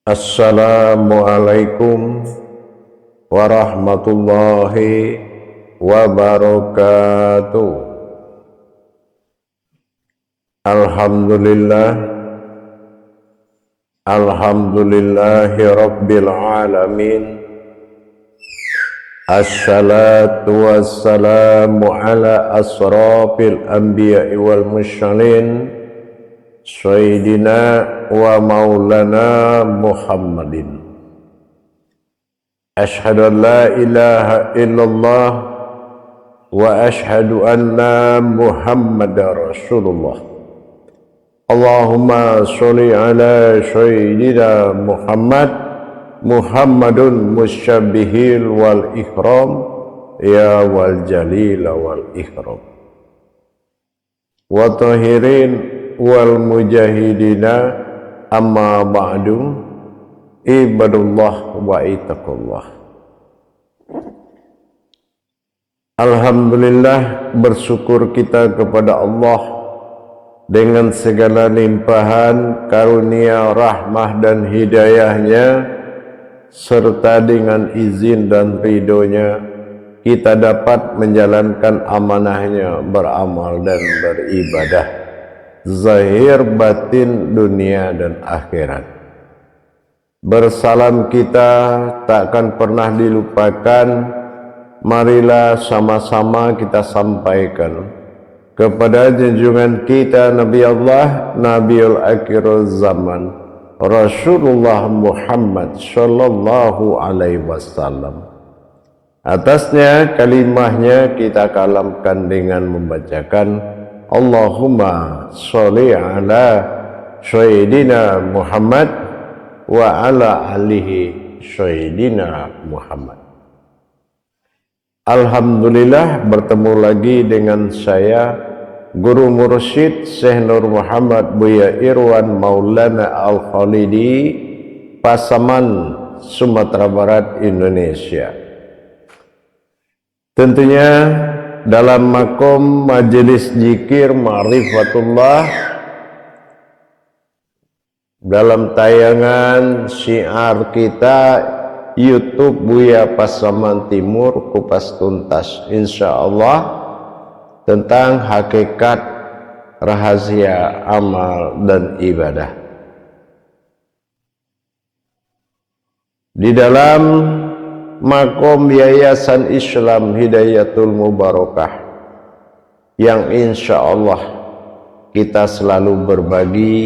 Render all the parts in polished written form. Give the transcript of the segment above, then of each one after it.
Assalamualaikum warahmatullahi wabarakatuh. Alhamdulillah, alhamdulillahi rabbil alamin. Assalatu wassalamu ala asrafil anbiya'i wal mursalin Sayyidina wa maulana Muhammadin. Ashhadu an la ilaha illallah wa ashhadu anna Muhammadar Rasulullah. Allahumma sholli ala Sayyidina Muhammadun musyabbihil wal ikram ya wal jalil wal ikram wa tahirin wal mujahidina amma ba'du ibadullah wa itaqullah. Alhamdulillah, bersyukur kita kepada Allah dengan segala limpahan karunia, rahmah dan hidayahnya, serta dengan izin dan ridhonya kita dapat menjalankan amanahnya, beramal dan beribadah zahir batin dunia dan akhirat. Bersalam kita takkan pernah dilupakan. Marilah sama-sama kita sampaikan kepada junjungan kita Nabi Allah, Nabiul Akhirul Zaman, Rasulullah Muhammad sallallahu alaihi wasallam. Atasnya kalimahnya kita kalamkan dengan membacakan Allahumma sholli ala Sayyidina Muhammad wa ala alihi Sayyidina Muhammad. Alhamdulillah, bertemu lagi dengan saya Guru Mursyid Syekh Nur Muhammad Buya Irwan Maulana Al-Khalidi, Pasaman, Sumatera Barat, Indonesia. Tentunya dalam makom majelis zikir ma'rifatullah, dalam tayangan syiar kita YouTube Buya Pasaman Timur Kupas Tuntas, insyaallah tentang hakikat rahasia amal dan ibadah. Di dalam makom Yayasan Islam Hidayatul Mubarakah yang insya Allah kita selalu berbagi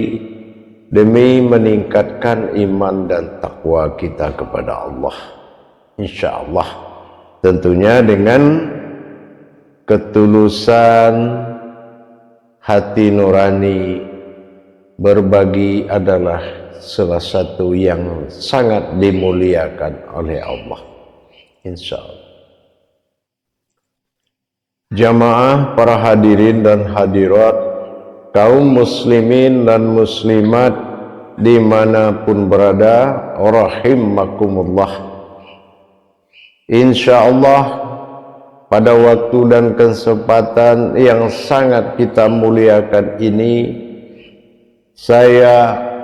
demi meningkatkan iman dan takwa kita kepada Allah, insya Allah tentunya dengan ketulusan hati nurani. Berbagi adalah salah satu yang sangat dimuliakan oleh Allah, insya Allah. Jamaah para hadirin dan hadirat, kaum muslimin dan muslimat dimanapun berada, rahimakumullah. Insya Allah pada waktu dan kesempatan yang sangat kita muliakan ini, saya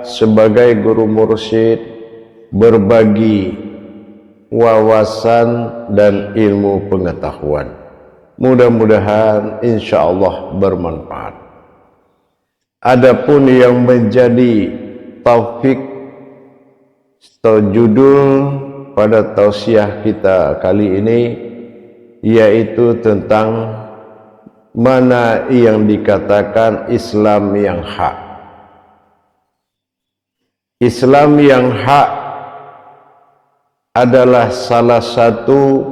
sebagai guru mursyid berbagi wawasan dan ilmu pengetahuan. Mudah-mudahan insya Allah bermanfaat. Adapun yang menjadi taufik atau judul pada tausiah kita kali ini, yaitu tentang mana yang dikatakan Islam yang hak. Islam yang hak adalah salah satu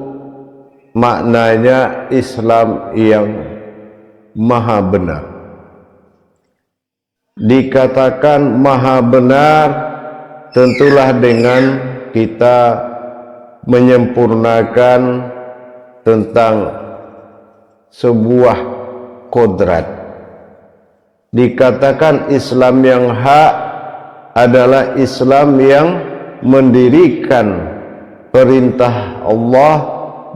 maknanya Islam yang maha benar. Dikatakan maha benar tentulah dengan kita menyempurnakan tentang sebuah kodrat. Dikatakan Islam yang hak adalah Islam yang mendirikan perintah Allah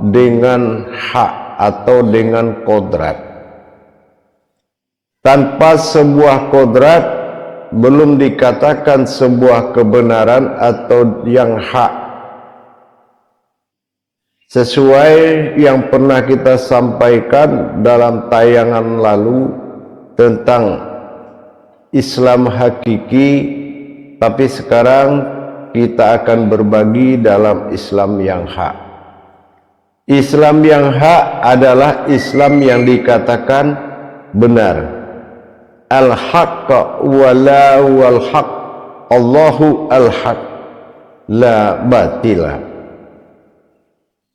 dengan hak atau dengan kodrat. Tanpa sebuah kodrat belum dikatakan sebuah kebenaran atau yang hak. Sesuai yang pernah kita sampaikan dalam tayangan lalu tentang Islam hakiki, tapi sekarang kita akan berbagi dalam Islam yang hak. Islam yang hak adalah Islam yang dikatakan benar. Al-haqqa wala wal haq, Allahu al-haq la batila.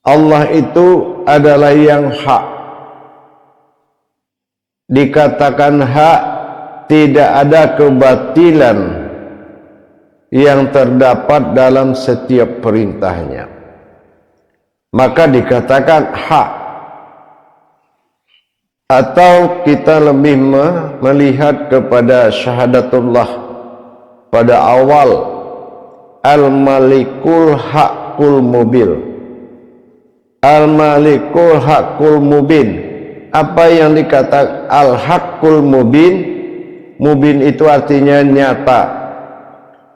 Allah itu adalah yang hak. Dikatakan hak, tidak ada kebatilan yang terdapat dalam setiap perintahnya, maka dikatakan hak. Atau kita lebih melihat kepada syahadatullah pada awal, al-malikul haqqul mubin. Al-malikul haqqul mubin, apa yang dikatakan al-haqqul mubin? Mubin itu artinya nyata,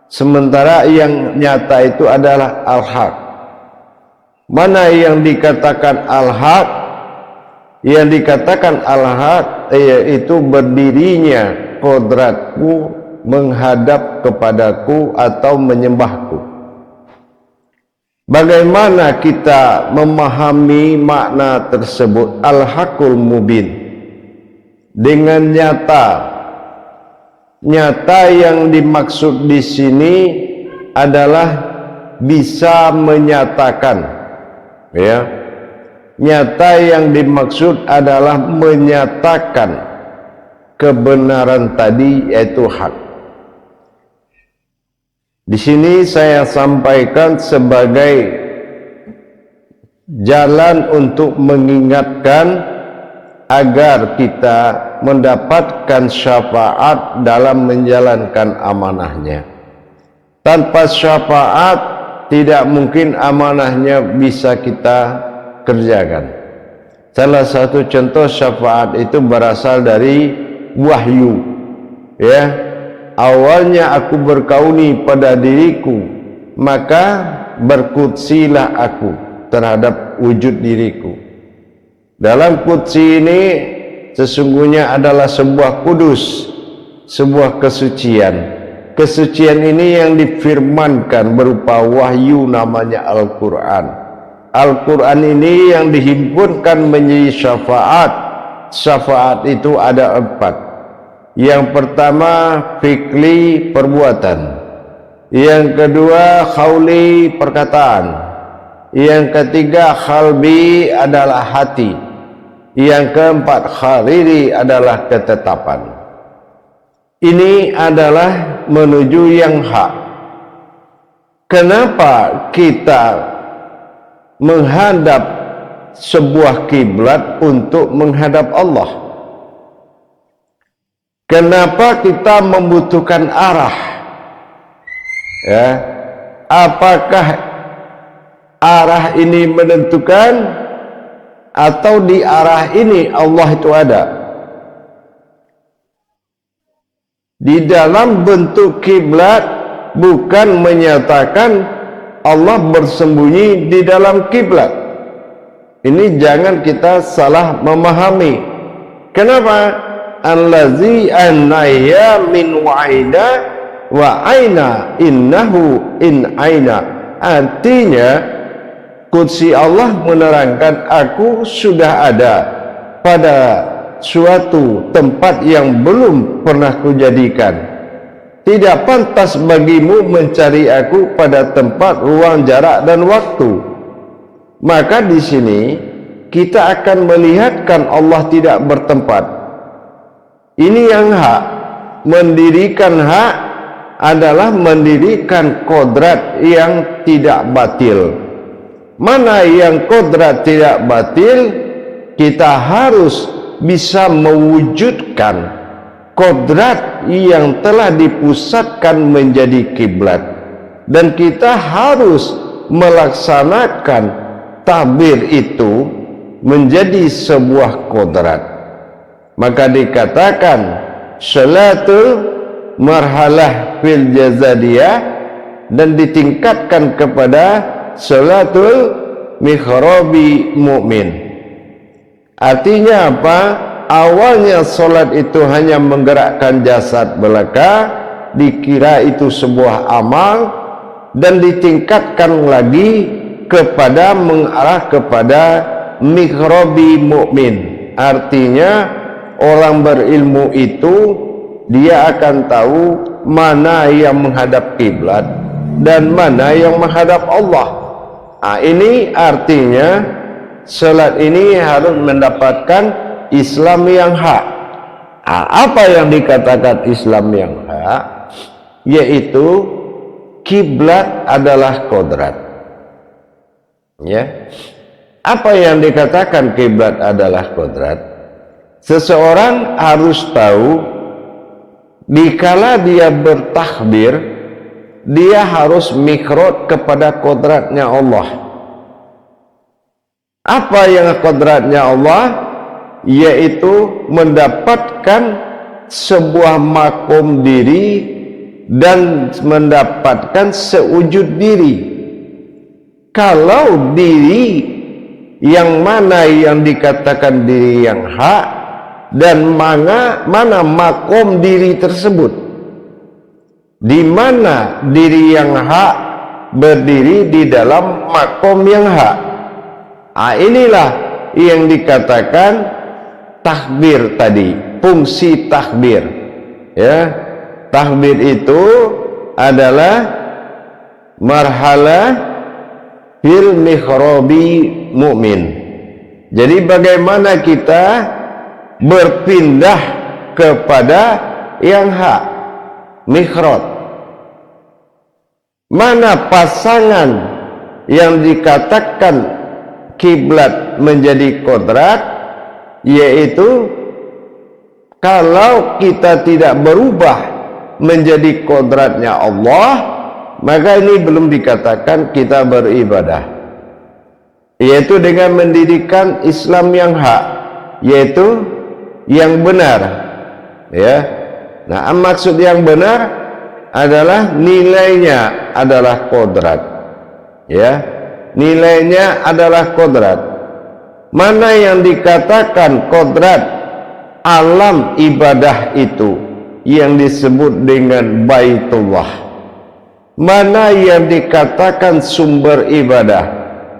sementara yang nyata itu adalah al-haq. Mana yang dikatakan al-haq? Yang dikatakan al-haq yaitu berdirinya kodratku menghadap kepadaku atau menyembahku. Bagaimana kita memahami makna tersebut, al-haqqul mubin? Dengan nyata. Nyata yang dimaksud di sini adalah bisa menyatakan, ya. Nyata yang dimaksud adalah menyatakan kebenaran tadi, yaitu hak. Di sini saya sampaikan sebagai jalan untuk mengingatkan agar kita mendapatkan syafaat dalam menjalankan amanahnya. Tanpa syafaat tidak mungkin amanahnya bisa kita kerjakan. Salah satu contoh syafaat itu berasal dari wahyu, ya. Awalnya aku berkauni pada diriku, maka berkutsilah aku terhadap wujud diriku. Dalam kutsi ini sesungguhnya adalah sebuah kudus, sebuah kesucian. Kesucian ini yang difirmankan berupa wahyu, namanya Al-Quran. Al-Quran ini yang dihimpunkan menjadi syafaat. Syafaat itu ada 4. Yang pertama fikli, perbuatan. Yang kedua qauli, perkataan. Yang ketiga qalbi, adalah hati. Yang keempat khariri, adalah ketetapan. Ini adalah menuju yang hak. Kenapa kita menghadap sebuah kiblat untuk menghadap Allah? Kenapa kita membutuhkan arah? Ya, apakah arah ini menentukan atau di arah ini Allah itu ada? Di dalam bentuk kiblat bukan menyatakan Allah bersembunyi di dalam kiblat. Ini jangan kita salah memahami. Kenapa? Allazi anaya min wa'ida wa aina innahu in aina. Artinya kudsi Allah menerangkan aku sudah ada pada suatu tempat yang belum pernah kujadikan. Tidak pantas bagimu mencari aku pada tempat, ruang, jarak, dan waktu. Maka di sini kita akan melihatkan Allah tidak bertempat. Ini yang hak. Mendirikan hak adalah mendirikan kodrat yang tidak batil. Mana yang kodrat tidak batil, kita harus bisa mewujudkan kodrat yang telah dipusatkan menjadi kiblat, dan kita harus melaksanakan takbir itu menjadi sebuah kodrat. Maka dikatakan salatul marhalah fil jazadiyah dan ditingkatkan kepada salatul mikhrabi mu'min. Artinya apa? Awalnya solat itu hanya menggerakkan jasad belaka, dikira itu sebuah amal, dan ditingkatkan lagi kepada mengarah kepada mikhrabi mu'min. Artinya orang berilmu itu dia akan tahu mana yang menghadap kiblat dan mana yang menghadap Allah. Ini artinya salat ini harus mendapatkan Islam yang hak. Apa yang dikatakan Islam yang hak? Yaitu kiblat adalah kodrat. Ya. Apa yang dikatakan kiblat adalah kodrat? Seseorang harus tahu dikala dia bertakbir, dia harus mikrot kepada kodratnya Allah. Apa yang kodratnya Allah? Yaitu mendapatkan sebuah makom diri dan mendapatkan seujud diri. Kalau diri yang mana yang dikatakan diri yang hak dan mana makom diri tersebut, di mana diri yang hak berdiri di dalam makom yang hak. Inilah yang dikatakan takbir tadi, fungsi takbir. Ya, takbir itu adalah marhalah fil mikhrabi mu'min. Jadi bagaimana kita berpindah kepada yang hak, mikhrot. Mana pasangan yang dikatakan kiblat menjadi kodrat, yaitu kalau kita tidak berubah menjadi kodratnya Allah, maka ini belum dikatakan kita beribadah, yaitu dengan mendirikan Islam yang hak, yaitu yang benar. Ya, nah maksud yang benar adalah nilainya adalah kodrat. Ya, nilainya adalah kodrat. Mana yang dikatakan kodrat alam ibadah itu yang disebut dengan Baitullah. Mana yang dikatakan sumber ibadah,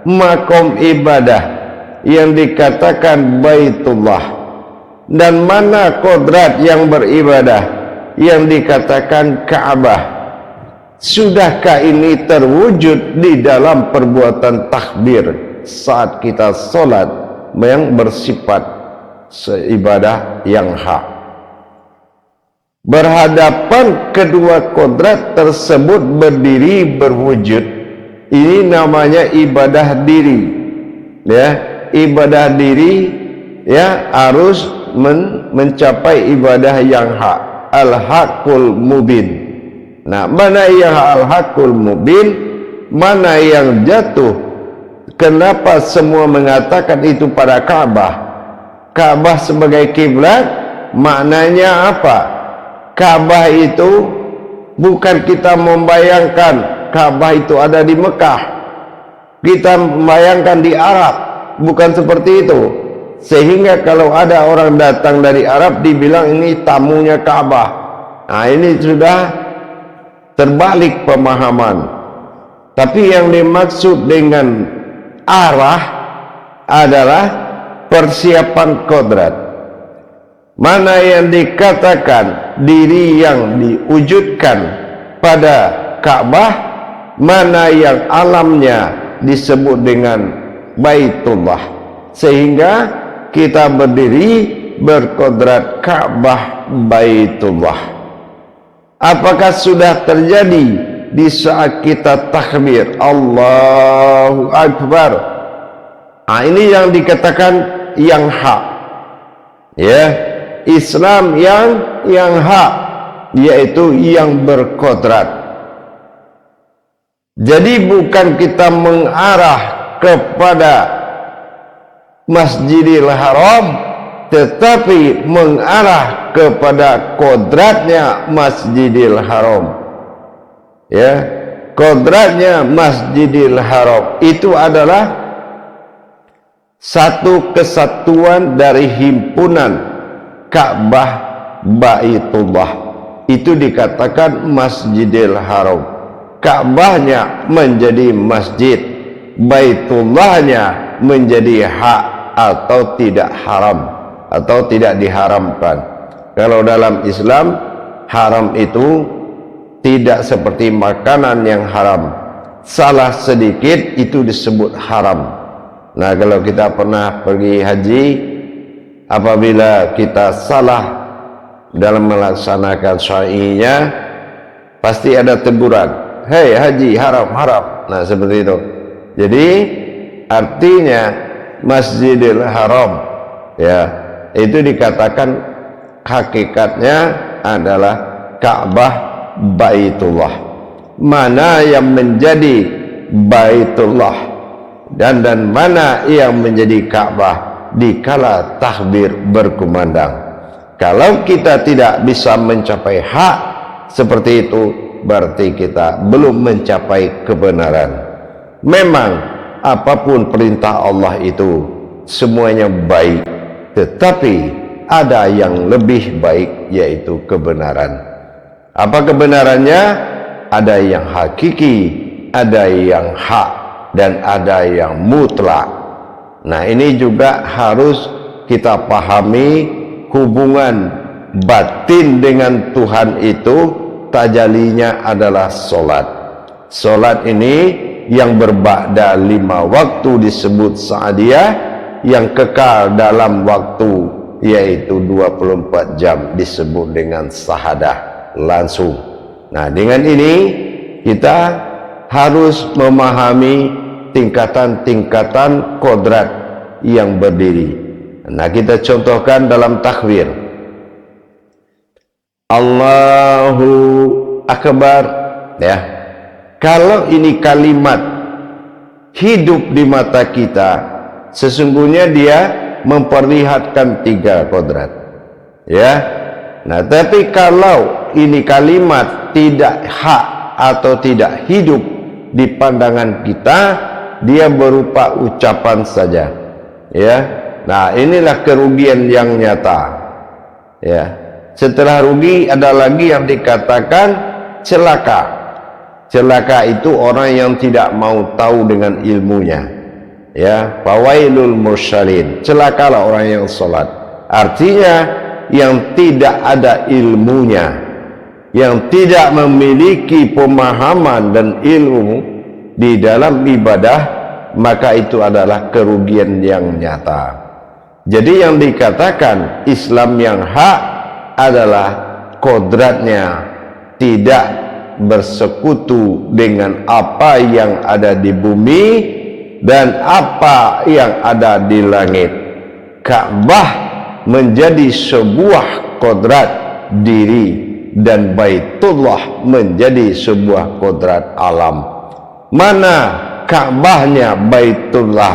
makom ibadah yang dikatakan Baitullah. Dan mana kodrat yang beribadah yang dikatakan Ka'bah. Sudahkah ini terwujud di dalam perbuatan takbir saat kita sholat yang bersifat seibadah yang hak? Berhadapan kedua kodrat tersebut berdiri berwujud, ini namanya ibadah diri. Ya, ibadah diri ya harus mencapai ibadah yang hak, al-haqqul mubin. Nah, mana yang al-haqqul mubin, mana yang jatuh? Kenapa semua mengatakan itu pada Ka'bah? Ka'bah sebagai kiblat, maknanya apa? Ka'bah itu bukan kita membayangkan Ka'bah itu ada di Mekah, kita membayangkan di Arab, bukan seperti itu. Sehingga kalau ada orang datang dari Arab dibilang ini tamunya Ka'bah. Nah, ini sudah terbalik pemahaman. Tapi yang dimaksud dengan arah adalah persiapan kodrat. Mana yang dikatakan diri yang diwujudkan pada Ka'bah, mana yang alamnya disebut dengan Baitullah, sehingga kita berdiri berkodrat Ka'bah Baitullah. Apakah sudah terjadi di saat kita takbir Allahu Akbar? Ini yang dikatakan yang hak. Ya, Islam yang hak, yaitu yang berkodrat. Jadi bukan kita mengarah kepada Masjidil Haram, tetapi mengarah kepada kodratnya Masjidil Haram. Ya, kodratnya Masjidil Haram itu adalah satu kesatuan dari himpunan Ka'bah Baitullah. Itu dikatakan Masjidil Haram. Ka'bahnya menjadi masjid, Baitullahnya menjadi hak atau tidak haram, atau tidak diharamkan. Kalau dalam Islam, haram itu tidak seperti makanan yang haram. Salah sedikit itu disebut haram. Nah, kalau kita pernah pergi haji, apabila kita salah dalam melaksanakan syar'inya, pasti ada teguran. Hei haji, haram, haram. Nah, seperti itu. Jadi artinya Masjidil Haram, ya, itu dikatakan hakikatnya adalah Ka'bah Baitullah. Mana yang menjadi Baitullah dan mana yang menjadi Ka'bah dikala takbir berkumandang. Kalau kita tidak bisa mencapai hak seperti itu, berarti kita belum mencapai kebenaran. Memang apapun perintah Allah itu semuanya baik, tetapi ada yang lebih baik, yaitu kebenaran. Apa kebenarannya? Ada yang hakiki, ada yang hak, dan ada yang mutlak. Nah, ini juga harus kita pahami. Hubungan batin dengan Tuhan itu tajalinya adalah solat. Solat ini yang berba'da 5 waktu disebut sa'adiyah, yang kekal dalam waktu yaitu 24 jam disebut dengan sahadah, langsung. Nah, dengan ini kita harus memahami tingkatan-tingkatan kodrat yang berdiri. Nah, kita contohkan dalam takbir. Allahu Akbar, ya. Kalau ini kalimat hidup di mata kita, sesungguhnya dia memperlihatkan 3 kodrat, ya. Nah, tapi kalau ini kalimat tidak hak atau tidak hidup di pandangan kita, dia berupa ucapan saja, ya. Nah, inilah kerugian yang nyata, ya. Setelah rugi ada lagi yang dikatakan celaka. Celaka itu orang yang tidak mau tahu dengan ilmunya, ya. Fawailul mursalin, celakalah orang yang sholat. Artinya yang tidak ada ilmunya, yang tidak memiliki pemahaman dan ilmu di dalam ibadah, maka itu adalah kerugian yang nyata. Jadi yang dikatakan Islam yang hak adalah kodratnya tidak bersekutu dengan apa yang ada di bumi dan apa yang ada di langit. Ka'bah menjadi sebuah kodrat diri dan Baitullah menjadi sebuah kodrat alam. Mana Ka'bahnya Baitullah?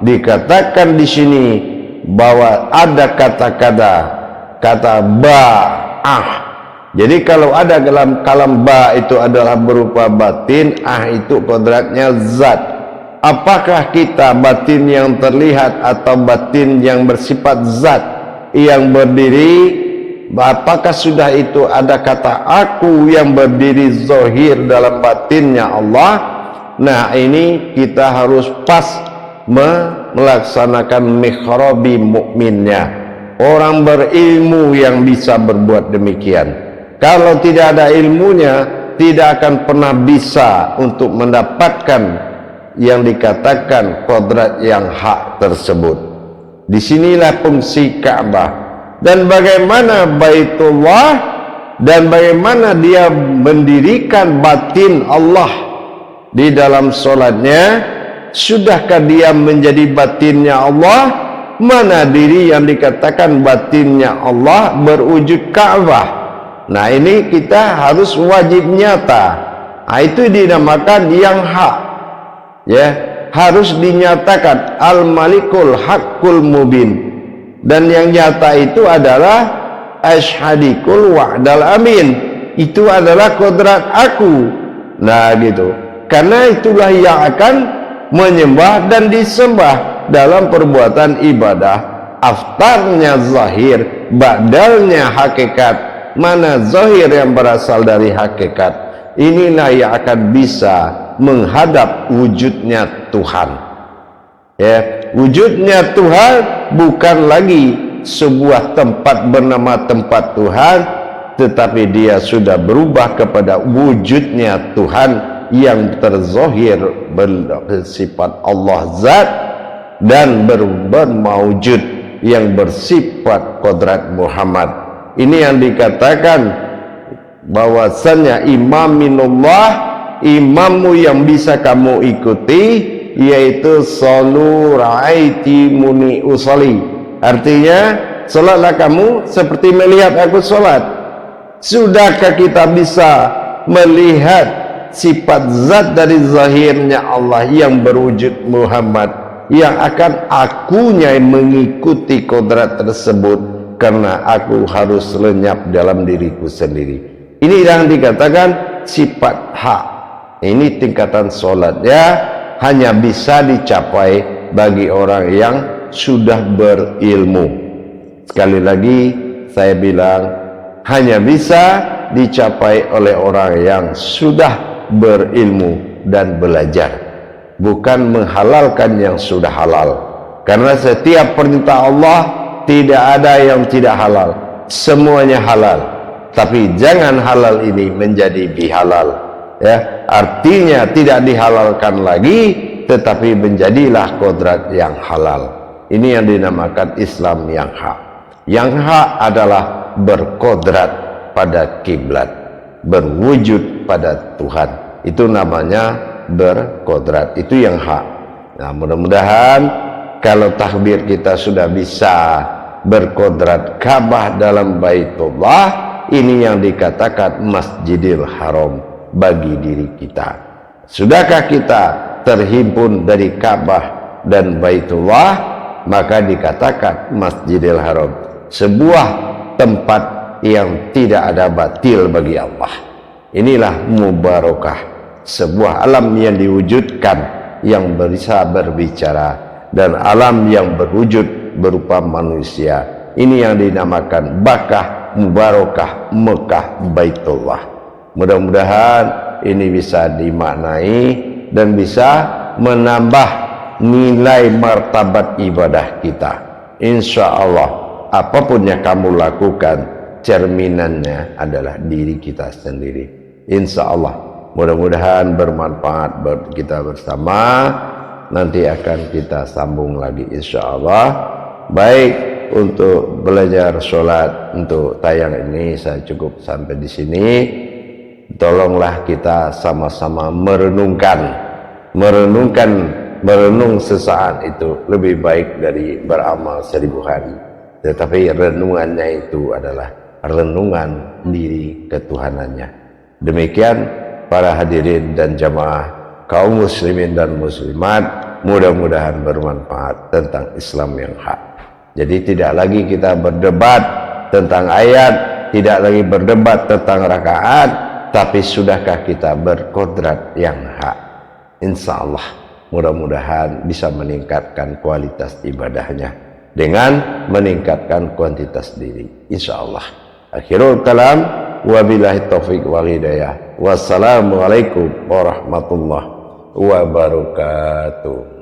Dikatakan di sini bahwa ada kata ba'ah. Jadi kalau ada dalam kalam ba itu adalah berupa batin, itu kodratnya zat. Apakah kita batin yang terlihat atau batin yang bersifat zat yang berdiri? Apakah sudah itu ada kata aku yang berdiri zahir dalam batinnya Allah? Nah, ini kita harus pas melaksanakan mikhrabi mukminnya. Orang berilmu yang bisa berbuat demikian. Kalau tidak ada ilmunya, tidak akan pernah bisa untuk mendapatkan yang dikatakan kodrat yang hak tersebut. Disinilah fungsi Ka'bah. Dan bagaimana Baitullah, dan bagaimana dia mendirikan batin Allah di dalam solatnya. Sudahkah dia menjadi batinnya Allah? Mana diri yang dikatakan batinnya Allah berwujud Ka'bah? Nah, ini kita harus wajib nyata. Nah, itu dinamakan yang hak, ya. Harus dinyatakan Al-Malikul Haqqul Mubin. Dan yang nyata itu adalah ashhadikul wa'dal amin. Itu adalah kodrat aku. Nah gitu. Karena itulah yang akan menyembah dan disembah dalam perbuatan ibadah. Aftarnya zahir, badalnya hakikat. Mana zahir yang berasal dari hakikat. Inilah yang akan bisa menghadap wujudnya Tuhan. Ya, wujudnya Tuhan bukan lagi sebuah tempat bernama tempat Tuhan, tetapi dia sudah berubah kepada wujudnya Tuhan yang terzahir bersifat Allah Zat dan bermaujud yang bersifat kodrat Muhammad. Ini yang dikatakan bahwasannya imaminullah, imammu yang bisa kamu ikuti, yaitu salu ra'aiti muni usali. Artinya, salatlah kamu seperti melihat aku salat. Sudahkah kita bisa melihat sifat zat dari zahirnya Allah yang berwujud Muhammad, yang akan akunya mengikuti kodrat tersebut, karena aku harus lenyap dalam diriku sendiri. Ini yang dikatakan sifat hak. Ini tingkatan solatnya hanya bisa dicapai bagi orang yang sudah berilmu. Sekali lagi saya bilang, hanya bisa dicapai oleh orang yang sudah berilmu dan belajar, bukan menghalalkan yang sudah halal. Karena setiap perintah Allah tidak ada yang tidak halal, semuanya halal. Tapi jangan halal ini menjadi bihalal, ya, artinya tidak dihalalkan lagi, tetapi menjadilah kodrat yang halal. Ini yang dinamakan Islam yang hak. Yang hak adalah berkodrat pada kiblat, berwujud pada Tuhan. Itu namanya berkodrat, itu yang hak. Nah, mudah-mudahan kalau takbir kita sudah bisa berkodrat Ka'bah dalam Baitullah, ini yang dikatakan Masjidil Haram bagi diri kita. Sudahkah kita terhimpun dari Ka'bah dan Baitullah, maka dikatakan Masjidil Haram, sebuah tempat yang tidak ada batil bagi Allah. Inilah mubarakah, sebuah alam yang diwujudkan, yang bisa berbicara, dan alam yang berwujud berupa manusia. Ini yang dinamakan Bakah Mubarakah Mekah Baitullah. Mudah-mudahan ini bisa dimaknai dan bisa menambah nilai martabat ibadah kita. Insya Allah apapun yang kamu lakukan, cerminannya adalah diri kita sendiri. Insya Allah mudah-mudahan bermanfaat buat kita bersama. Nanti akan kita sambung lagi insya Allah. Baik, untuk belajar sholat untuk tayang ini saya cukup sampai di sini. Tolonglah kita sama-sama merenung sesaat itu lebih baik dari beramal 1000 hari. Tetapi renungannya itu adalah renungan diri ketuhanannya. Demikian para hadirin dan jamaah kaum muslimin dan muslimat, mudah-mudahan bermanfaat tentang Islam yang hak. Jadi tidak lagi kita berdebat tentang ayat, tidak lagi berdebat tentang rakaat, tapi sudahkah kita berkodrat yang hak. Insya Allah mudah-mudahan bisa meningkatkan kualitas ibadahnya dengan meningkatkan kuantitas diri. Insya Allah. Akhirul kalam, wabillahi taufiq wal hidayah. Wassalamualaikum warahmatullahi wabarakatuh.